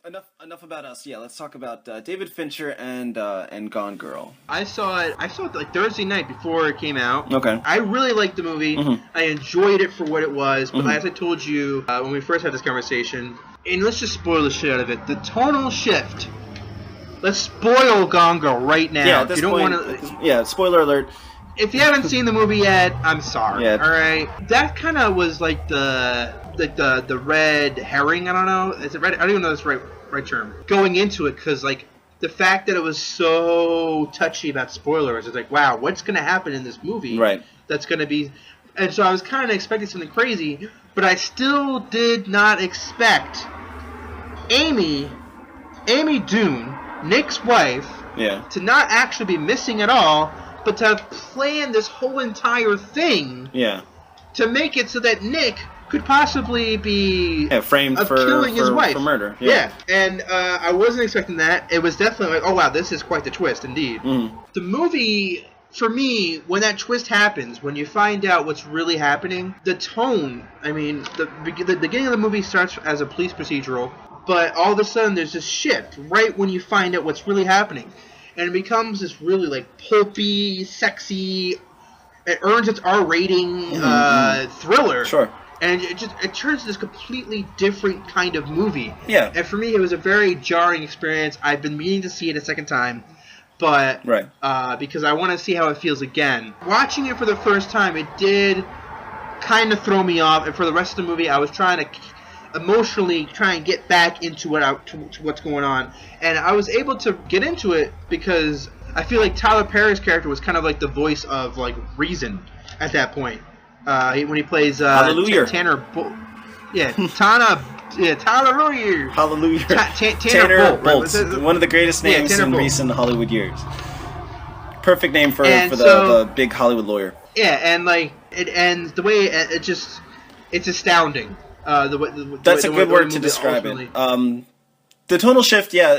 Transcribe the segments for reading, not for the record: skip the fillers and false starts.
Enough about us. Yeah, let's talk about David Fincher and Gone Girl. I saw it like Thursday night before it came out. Okay. I really liked the movie. Mm-hmm. I enjoyed it for what it was. But Mm-hmm. as I told you when we first had this conversation, and let's just spoil the shit out of it. The tonal shift. Let's spoil Gone Girl right now. Yeah, at this you don't point, want to. yeah, spoiler alert. If you haven't seen the movie yet, I'm sorry. Yeah. All right, that kind of was like the red herring. I don't know. Is it red? I don't even know if that's right term. Going into it, because like the fact that it was so touchy about spoilers, it's like, wow, what's gonna happen in this movie? Right. That's gonna be, and so I was kind of expecting something crazy, but I still did not expect Amy Dune, Nick's wife, Yeah. to not actually be missing at all, but to have planned this whole entire thing Yeah. to make it so that Nick could possibly be Framed for killing his wife. for murder. Yeah, and I wasn't expecting that. It was definitely like, oh wow, this is quite the twist, indeed. Mm. The movie, for me, when that twist happens, when you find out what's really happening, the tone, I mean, the beginning of the movie starts as a police procedural, but all of a sudden there's this shift right when you find out what's really happening. And it becomes this really, like, pulpy, sexy, it earns its R rating thriller. Sure. And it turns to this completely different kind of movie. Yeah. And for me, it was a very jarring experience. I've been meaning to see it a second time, but Right. because I want to see how it feels again. Watching it for the first time, it did kind of throw me off, and for the rest of the movie, I was trying to emotionally try and get back into what's going on, and I was able to get into it because I feel like Tyler Perry's character was kind of like the voice of like reason at that point. When he plays Hallelujah. Tanner Tyler Hallelujah. Hallelujah. Tanner Bolt, right? One of the greatest names Tanner in Bolt. recent Hollywood years. Perfect name for And the big Hollywood lawyer. Yeah, and like and the way it's astounding. That's a good word to describe it. The tonal shift, yeah,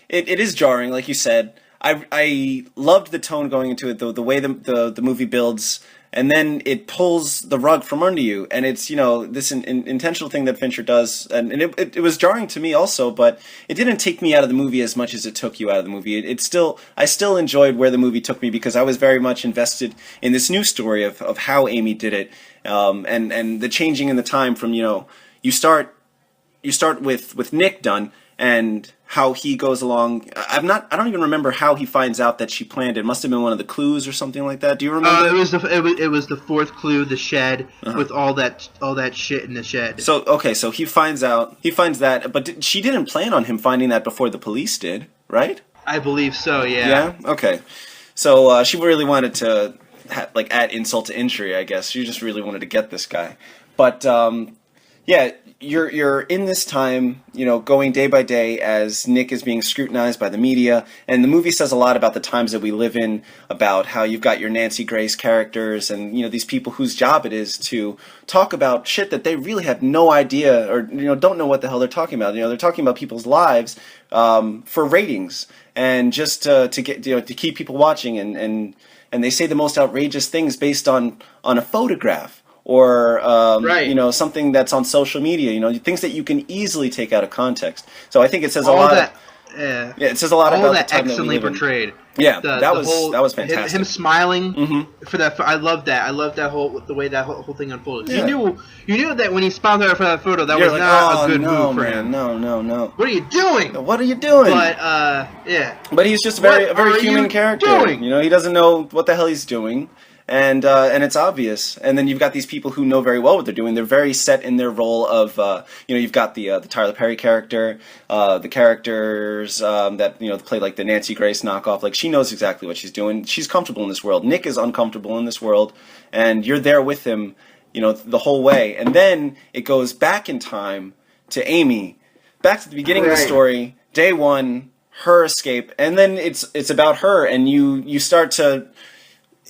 it is jarring, like you said. I loved the tone going into it, the way the movie builds, and then it pulls the rug from under you, and it's this intentional thing that Fincher does, and it was jarring to me also, but it didn't take me out of the movie as much as it took you out of the movie. I still enjoyed where the movie took me because I was very much invested in this new story of how Amy did it, and the changing in the time from you start with Nick done. And how he goes along. I don't even remember how he finds out that she planned it. It must have been one of the clues or something like that. Do you remember? It was the fourth clue, the shed, with all that shit in the shed. So he finds that, but she didn't plan on him finding that before the police did, right? I believe so. Yeah. Yeah. Okay. So she really wanted to add insult to injury, I guess. She just really wanted to get this guy, but yeah. You're in this time, going day by day as Nick is being scrutinized by the media, and the movie says a lot about the times that we live in, about how you've got your Nancy Grace characters and these people whose job it is to talk about shit that they really have no idea or don't know what the hell they're talking about. They're talking about people's lives for ratings and just to get to keep people watching, and they say the most outrageous things based on a photograph. Or right. Something that's on social media, things that you can easily take out of context. So I think it says a lot. It says a lot about that the time excellently that we live portrayed. In. Yeah, that was fantastic. Him smiling Mm-hmm. I love that. I love the way that whole thing unfolded. Yeah. You knew that when he smiled at her for that photo, that You're was like, not a good no, move for man, him. No. What are you doing? What are you doing? But yeah. But he's just a very human character. Doing? He doesn't know what the hell he's doing. And it's obvious. And then you've got these people who know very well what they're doing. They're very set in their role of, you've got the Tyler Perry character, the characters that play like the Nancy Grace knockoff. Like she knows exactly what she's doing. She's comfortable in this world. Nick is uncomfortable in this world, and you're there with him, the whole way. And then it goes back in time to Amy, back to the beginning of the story, day one, her escape, and then it's about her, and you start to.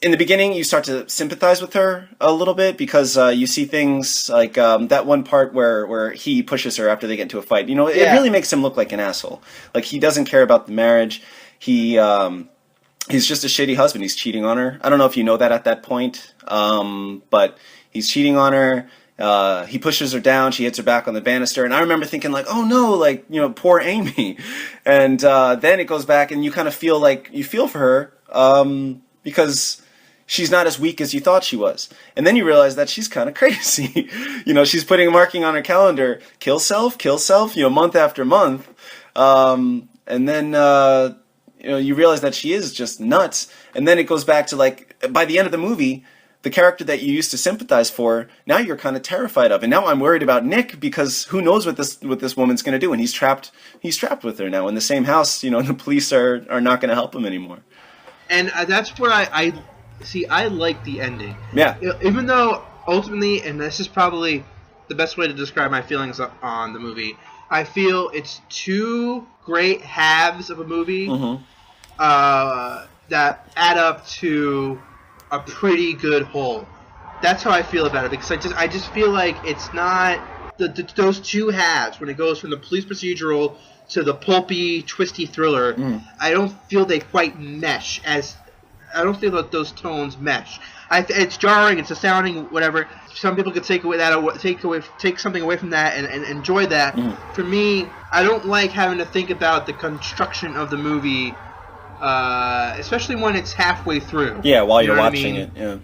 In the beginning, you start to sympathize with her a little bit because you see things like that one part where he pushes her after they get into a fight. It really makes him look like an asshole. Like he doesn't care about the marriage. He's just a shitty husband. He's cheating on her. I don't know if you know that at that point, but he's cheating on her. He pushes her down. She hits her back on the banister, and I remember thinking like, "Oh no, like poor Amy." And then it goes back, and you kind of feel like you feel for her because she's not as weak as you thought she was. And then you realize that she's kind of crazy. She's putting a marking on her calendar: kill self, month after month. And then you realize that she is just nuts. And then it goes back to like by the end of the movie, the character that you used to sympathize for, now you're kind of terrified of. And now I'm worried about Nick because who knows what this woman's going to do. And he's trapped with her now in the same house, and the police are not going to help him anymore. And that's what I see. I like the ending. Yeah. Even though ultimately, and this is probably the best way to describe my feelings on the movie, I feel it's two great halves of a movie that add up to a pretty good whole. That's how I feel about it, because I just feel like it's not those two halves when it goes from the police procedural to the pulpy, twisty thriller. I don't feel they quite mesh. I don't feel that those tones mesh. It's jarring. It's astounding. Whatever. Some people could take something away from that and enjoy that. For me, I don't like having to think about the construction of the movie. Especially when it's halfway through. Yeah, while you're watching it. Yeah.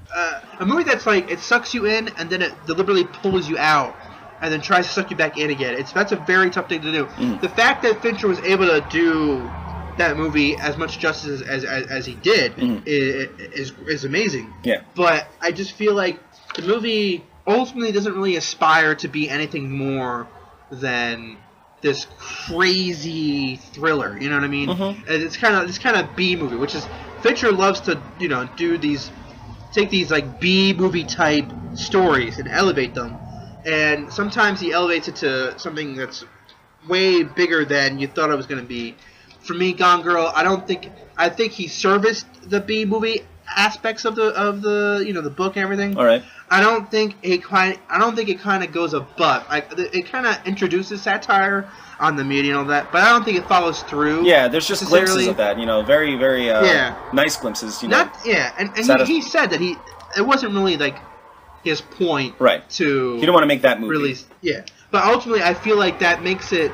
A movie that's like it sucks you in and then it deliberately pulls you out and then tries to suck you back in again. That's a very tough thing to do. The fact that Fincher was able to do that movie as much justice as he did is amazing. Yeah. But I just feel like the movie ultimately doesn't really aspire to be anything more than this crazy thriller, you know what I mean? It's kind of B movie, which is Fincher loves to take these like B movie type stories and elevate them, and sometimes he elevates it to something that's way bigger than you thought it was going to be. For me, Gone Girl, I think he serviced the B movie aspects of the book and everything. All right. I don't think it kind of goes above. It kind of introduces satire on the media and all that, but I don't think it follows through. Yeah, there's just glimpses of that. Very, very nice glimpses. And he said that it wasn't really like his point. Right. To he didn't want to make that movie. Release. Yeah, but ultimately, I feel like that makes it.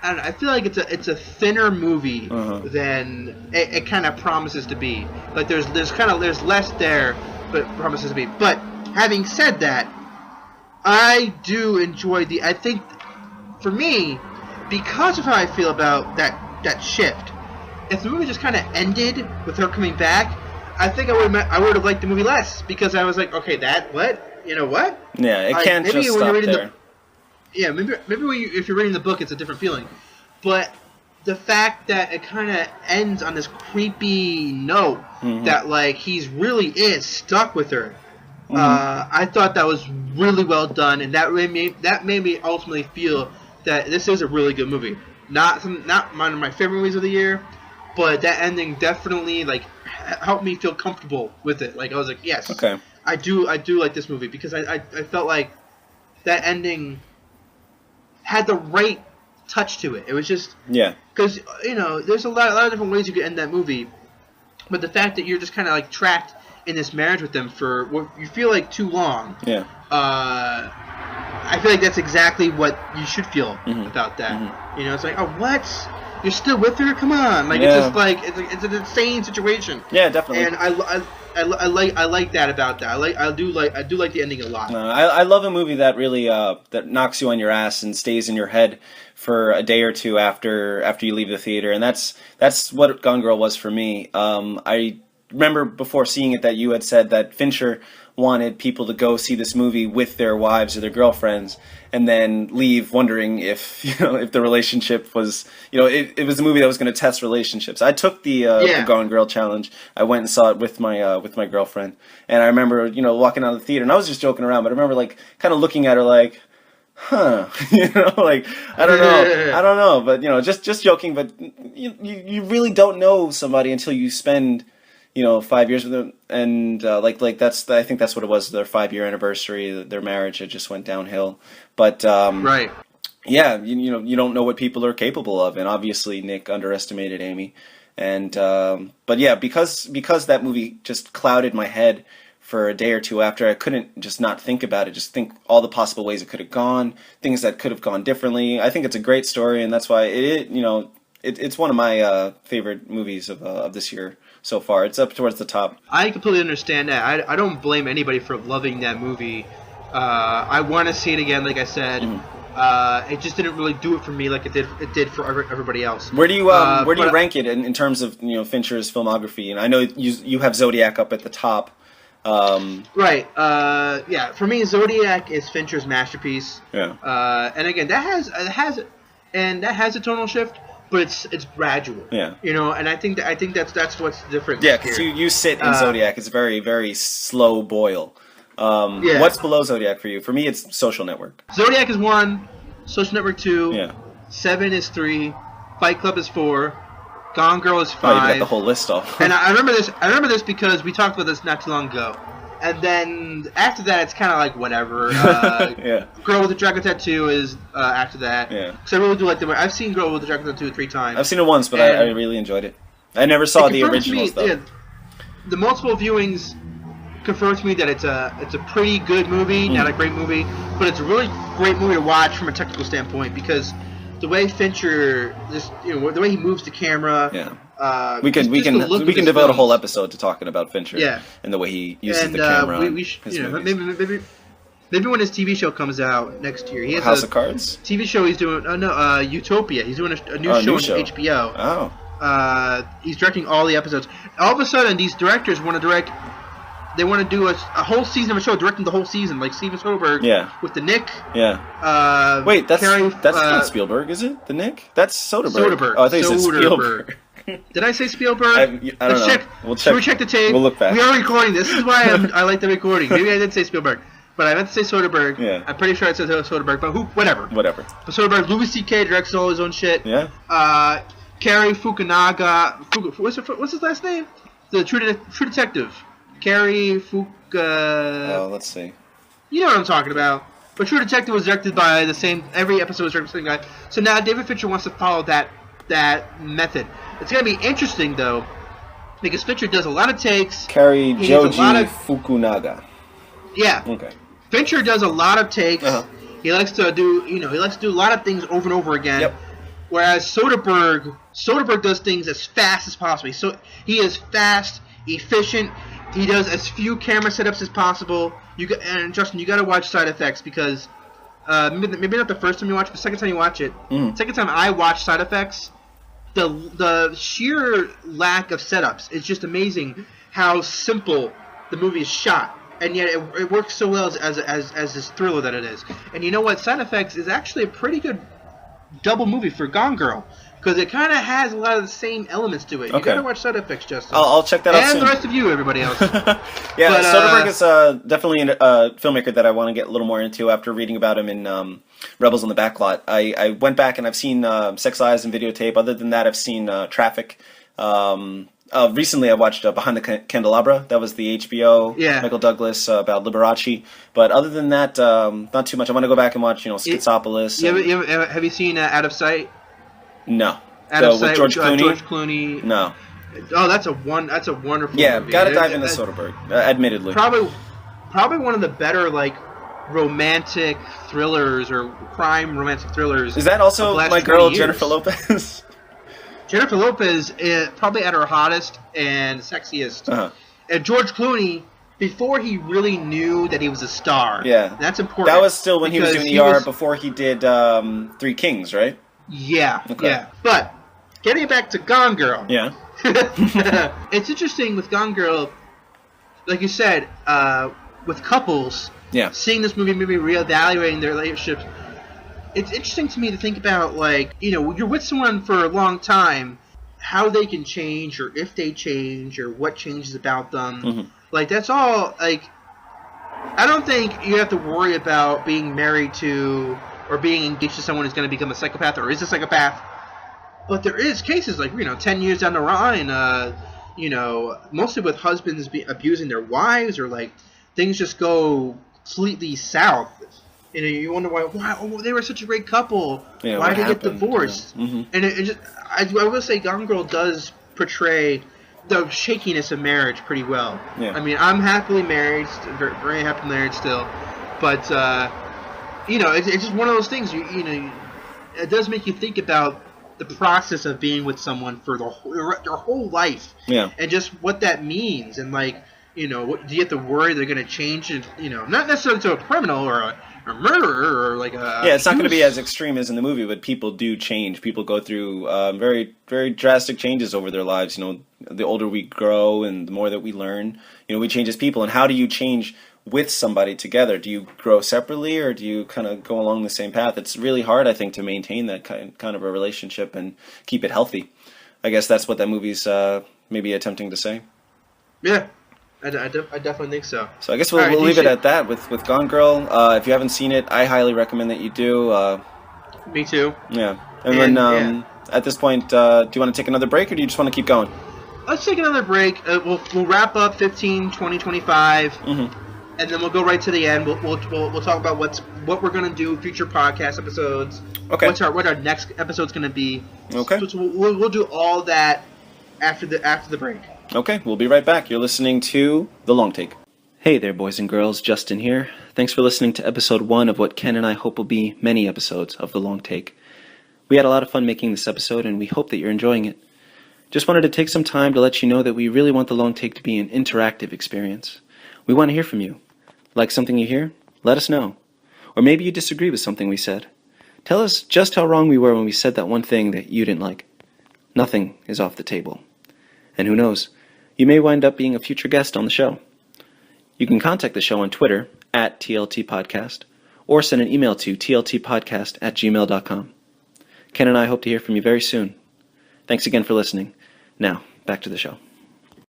I feel like it's a thinner movie than it kind of promises to be. Like there's less there, but it promises to be. But having said that, I do enjoy I think, for me, because of how I feel about that shift, if the movie just kind of ended with her coming back, I think I would have liked the movie less, because I was like, okay, what? You know what? Yeah, it can't just stop there. Yeah, maybe if you're reading the book, it's a different feeling. But the fact that it kind of ends on this creepy note that like he really is stuck with her, I thought that was really well done, and that made me ultimately feel that this is a really good movie. Not one of my favorite movies of the year, but that ending definitely like helped me feel comfortable with it. Like I was like, yes, okay, I do like this movie, because I felt like that ending had the right touch to it. It was just because there's a lot of different ways you could end that movie, but the fact that you're just kind of like trapped in this marriage with them for what you feel like too long. Yeah. I feel like that's exactly what you should feel about that. It's like, oh, what? You're still with her? Come on! Like it's just like it's an insane situation. Yeah, definitely. And I like that about that. I do like the ending a lot. I love a movie that really that knocks you on your ass and stays in your head for a day or two after you leave the theater, and that's what Gone Girl was for me. I remember before seeing it that you had said that Fincher wanted people to go see this movie with their wives or their girlfriends and then leave wondering if the relationship was it was a movie that was going to test relationships. I took the Gone Girl challenge. I went and saw it with my girlfriend, and I remember walking out of the theater, and I was just joking around, but I remember like kind of looking at her like, like I don't know, but just joking. But you really don't know somebody until you spend 5 years with them, and I think that's what it was. Their 5-year anniversary, their marriage, it just went downhill. But right, yeah, you don't know what people are capable of, and obviously Nick underestimated Amy, and but yeah, because that movie just clouded my head for a day or two after. I couldn't just not think about it, just think all the possible ways it could have gone, things that could have gone differently. I think it's a great story, and that's why it's one of my favorite movies of this year so far. It's up towards the top. I completely understand that. I don't blame anybody for loving that movie. I want to see it again, like I said. It just didn't really do it for me like it did for everybody else. Where do you rank it in terms of Fincher's filmography? And I know you have Zodiac up at the top. Right. Yeah. For me, Zodiac is Fincher's masterpiece. Yeah. And again, that has a tonal shift, but it's gradual. Yeah. And I think that's what's different. Yeah, because you sit in Zodiac. It's very, very slow boil. Yeah. What's below Zodiac for you? For me, it's Social Network. Zodiac is 1, Social Network 2, Yeah. 7 is 3, Fight Club is 4, Gone Girl is 5. Oh, you got the whole list off. And I remember this. I remember this because we talked about this not too long ago. And then after that, it's kind of like whatever. Yeah. Girl with the Dragon Tattoo is after that. Yeah. Because I really do like the. I've seen Girl with the Dragon Tattoo 3 times. I've seen it once, but I really enjoyed it. I never saw the originals though. Yeah, the multiple viewings confirms to me that it's a pretty good movie, not a great movie, but it's a really great movie to watch from a technical standpoint because the way Fincher the way he moves the camera. Yeah. We can devote a whole episode to talking about Fincher. Yeah. And the way he uses the camera. Maybe when his TV show comes out next year, he has House of Cards. TV show he's doing. Utopia. He's doing a new show on HBO. Oh. He's directing all the episodes. All of a sudden, these directors want to direct. They want to do a whole season of a show, directing the whole season, like Steven Soderbergh. Yeah. With the Nick. Yeah. Wait, that's not Spielberg, is it? The Nick? That's Soderbergh. Oh, I think you said Spielberg. Did I say Spielberg? I don't know. Check. We'll check. Should we check the tape? We'll look back. We are recording. This is why I like the recording. Maybe I did say Spielberg, but I meant to say Soderbergh. Yeah. I'm pretty sure I said Soderbergh, but whatever. Whatever. But Soderbergh, Louis C.K. directs all his own shit. Yeah. Cary Fukunaga. What's his last name? The True Detective. Cary Oh, let's see. You know what I'm talking about. But True Detective was directed by the same. Every episode was directed by the same guy. So now David Fincher wants to follow that method. It's gonna be interesting though, because Fincher does a lot of takes. Cary Joji Fukunaga. Yeah. Okay. Fincher does a lot of takes. Uh-huh. He likes to do a lot of things over and over again. Yep. Whereas Soderbergh does things as fast as possible. So he is fast, efficient. He does as few camera setups as possible. And Justin, you got to watch Side Effects because maybe not the first time you watch it, but the second time you watch it. Second time I watched Side Effects, the sheer lack of setups. It's just amazing how simple the movie is shot, and yet it works so well as this thriller that it is. And you know what? Side Effects is actually a pretty good double movie for Gone Girl. Because it kind of has a lot of the same elements to it. You gotta watch Side Effects, Justin. I'll check that out soon. And the rest of you, everybody else. Yeah, but, Soderbergh is definitely a filmmaker that I want to get a little more into after reading about him in Rebels on the Backlot. I went back and I've seen Sex, Lies, and Videotape. Other than that, I've seen Traffic. Recently, I watched Behind the Candelabra. That was the HBO Michael Douglas about Liberace. But other than that, not too much. I want to go back and watch, Schizopolis. Have you seen Out of Sight? No. Out of Sight with George Clooney? George Clooney. No. Oh, that's a wonderful yeah, movie. Gotta dive into Soderbergh, admittedly. Probably one of the better, romantic thrillers or crime romantic thrillers. Is that also my girl, Jennifer Lopez? Jennifer Lopez is probably at her hottest and sexiest. Uh-huh. And George Clooney, before he really knew that he was a star. Yeah. That's important. That was still when he was doing ER before he did Three Kings, right? Yeah, okay. Yeah. But, getting back to Gone Girl. Yeah. It's interesting with Gone Girl, like you said, with couples, seeing this movie, maybe reevaluating their relationships. It's interesting to me to think about, you're with someone for a long time, how they can change, or if they change, or what changes about them. Mm-hmm. That's all, I don't think you have to worry about being married to or being engaged to someone who's going to become a psychopath or is a psychopath. But there is cases 10 years down the line, mostly with husbands abusing their wives or things just go completely south. You wonder why they were such a great couple. Yeah, why did they get divorced? Yeah. Mm-hmm. And I will say Gone Girl does portray the shakiness of marriage pretty well. Yeah. I mean, I'm happily married, very, very happily married still, but it's just one of those things. It does make you think about the process of being with someone for their whole life, Yeah. and just what that means, and do you have to worry they're going to change, and not necessarily to a criminal or a murderer or like a yeah, it's not going to be as extreme as in the movie, but people do change. People go through very, very drastic changes over their lives. The older we grow and the more that we learn, we change as people. And how do you change with somebody together? Do you grow separately, or do you kind of go along the same path? It's really hard, I think, to maintain that kind of a relationship and keep it healthy. I guess that's what that movie's maybe attempting to say. Yeah. I definitely think so. So I guess we'll leave it at that with Gone Girl. If you haven't seen it, I highly recommend that you do. Me too. Yeah. And then at this point, do you want to take another break, or do you just want to keep going? Let's take another break. We'll wrap up 15, 20, 25, and then we'll go right to the end. We'll talk about what we're gonna do, future podcast episodes. Okay. What our next episode's gonna be. Okay. So we'll do all that after the break. Okay, we'll be right back. You're listening to The Long Take. Hey there, boys and girls. Justyn here. Thanks for listening to episode 1 of what Ken and I hope will be many episodes of The Long Take. We had a lot of fun making this episode, and we hope that you're enjoying it. Just wanted to take some time to let you know that we really want The Long Take to be an interactive experience. We want to hear from you. Like something you hear? Let us know. Or maybe you disagree with something we said. Tell us just how wrong we were when we said that one thing that you didn't like. Nothing is off the table. And who knows? You may wind up being a future guest on the show. You can contact the show on Twitter at TLT Podcast, or send an email to tltpodcast@gmail.com. Ken and I hope to hear from you very soon. Thanks again for listening. Now, back to the show.